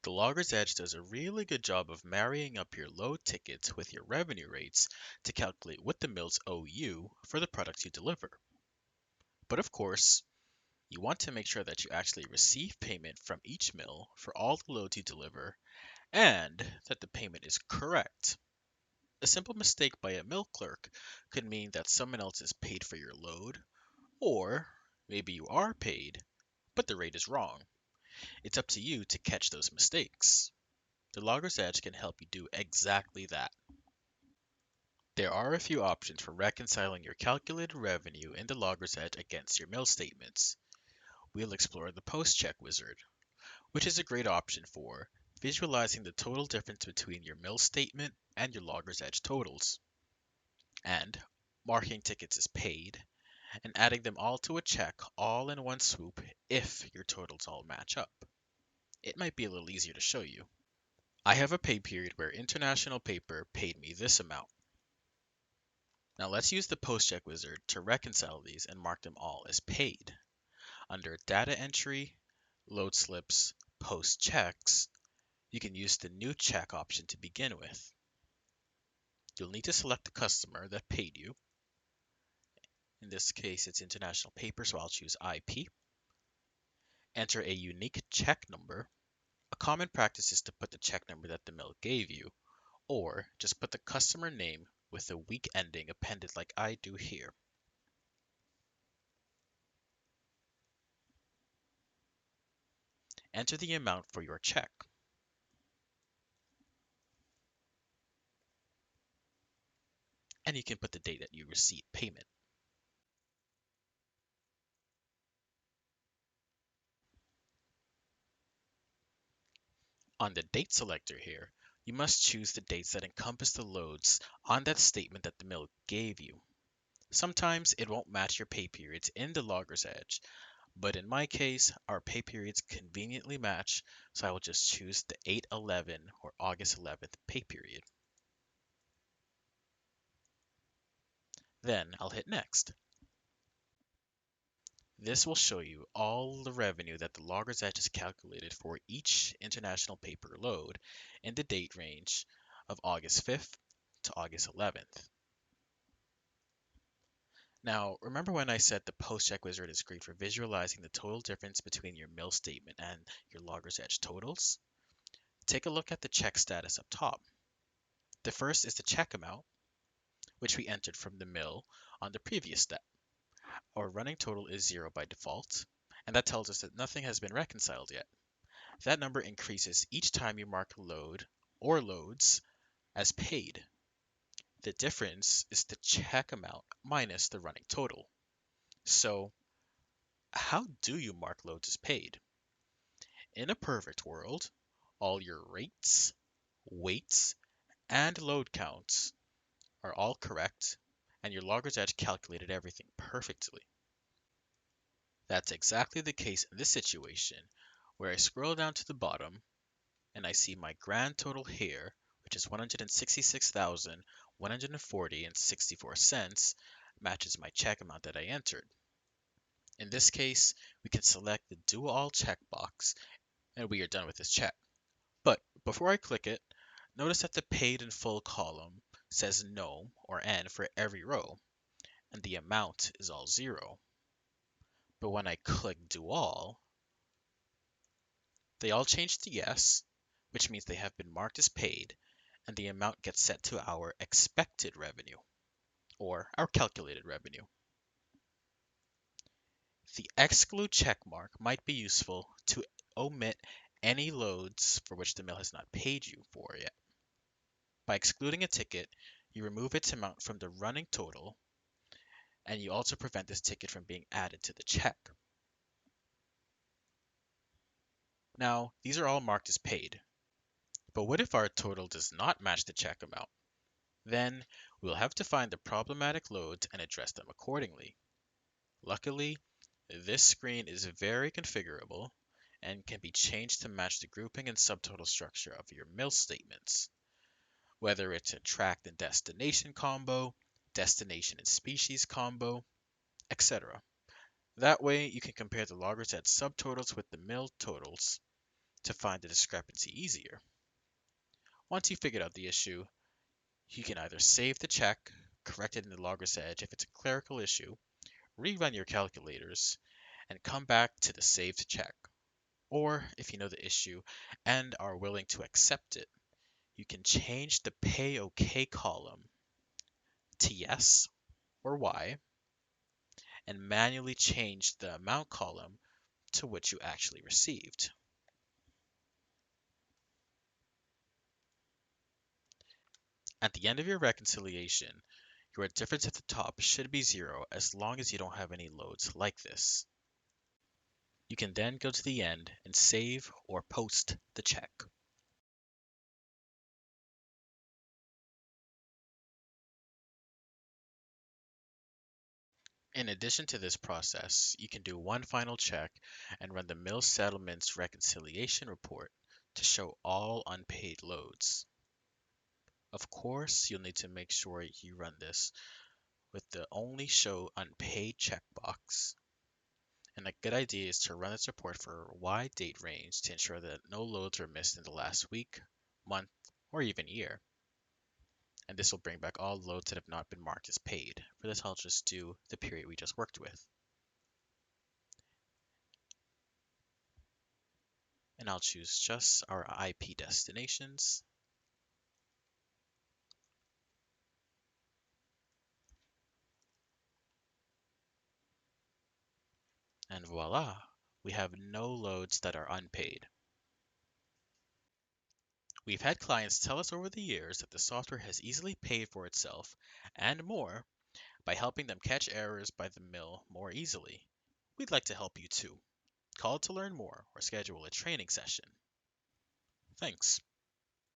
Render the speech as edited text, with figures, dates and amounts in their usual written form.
The Logger's Edge does a really good job of marrying up your load tickets with your revenue rates to calculate what the mills owe you for the products you deliver. But of course, you want to make sure that you actually receive payment from each mill for all the loads you deliver and that the payment is correct. A simple mistake by a mill clerk could mean that someone else is paid for your load, or maybe you are paid, but the rate is wrong. It's up to you to catch those mistakes. The Logger's Edge can help you do exactly that. There are a few options for reconciling your calculated revenue in the Logger's Edge against your mill statements. We'll explore the post check wizard, which is a great option for visualizing the total difference between your mill statement and your Logger's Edge totals, and marking tickets as paid, and adding them all to a check all in one swoop if your totals all match up. It might be a little easier to show you. I have a pay period where International Paper paid me this amount. Now let's use the post check wizard to reconcile these and mark them all as paid. Under data entry, load slips, post checks, you can use the new check option to begin with. You'll need to select the customer that paid you. In this case, it's International Paper, so I'll choose IP. Enter a unique check number. A common practice is to put the check number that the mill gave you, or just put the customer name with the week ending appended like I do here. Enter the amount for your check. And you can put the date that you received payment. On the date selector here, you must choose the dates that encompass the loads on that statement that the mill gave you. Sometimes it won't match your pay periods in the Logger's Edge, but in my case, our pay periods conveniently match, so I will just choose the 8/11 or August 11th pay period. Then I'll hit Next. This will show you all the revenue that the Logger's Edge has calculated for each International Paper load in the date range of August 5th to August 11th. Now, remember when I said the post check wizard is great for visualizing the total difference between your mill statement and your Logger's Edge totals? Take a look at the check status up top. The first is the check amount, which we entered from the mill on the previous step. Our running total is 0 by default, and that tells us that nothing has been reconciled yet. That number increases each time you mark a load or loads as paid. The difference is the check amount minus the running total. So, how do you mark loads as paid? In a perfect world, all your rates, weights, and load counts are all correct, and your Logger's Edge calculated everything perfectly. That's exactly the case in this situation, where I scroll down to the bottom and I see my grand total here, which is 166,140 and 64 cents, matches my check amount that I entered. In this case, we can select the Do All checkbox and we are done with this check. But before I click it, notice that the Paid in Full column says No or N for every row, and the amount is all zero. But when I click Do All, they all change to yes, which means they have been marked as paid, and the amount gets set to our expected revenue, or our calculated revenue. The exclude checkmark might be useful to omit any loads for which the mill has not paid you for yet. By excluding a ticket, you remove its amount from the running total, and you also prevent this ticket from being added to the check. Now, these are all marked as paid. But what if our total does not match the check amount? Then we'll have to find the problematic loads and address them accordingly. Luckily, this screen is very configurable and can be changed to match the grouping and subtotal structure of your mill statements, whether it's a tracked and destination combo, destination and species combo, etc. That way, you can compare the Logger's Edge subtotals with the mill totals to find the discrepancy easier. Once you figured out the issue, you can either save the check, correct it in the logger's edge if it's a clerical issue, rerun your calculators, and come back to the saved check. Or, if you know the issue and are willing to accept it, you can change the Pay OK column to yes or Y and manually change the amount column to what you actually received. At the end of your reconciliation, your difference at the top should be 0 as long as you don't have any loads like this. You can then go to the end and save or post the check. In addition to this process, you can do one final check and run the mill settlements reconciliation report to show all unpaid loads. Of course, you'll need to make sure you run this with the only show unpaid checkbox. And a good idea is to run this report for a wide date range to ensure that no loads are missed in the last week, month, or even year. And this will bring back all loads that have not been marked as paid. For this, I'll just do the period we just worked with. And I'll choose just our IP destinations. And voila, we have no loads that are unpaid. We've had clients tell us over the years that the software has easily paid for itself and more by helping them catch errors by the mill more easily. We'd like to help you too. Call to learn more or schedule a training session. Thanks.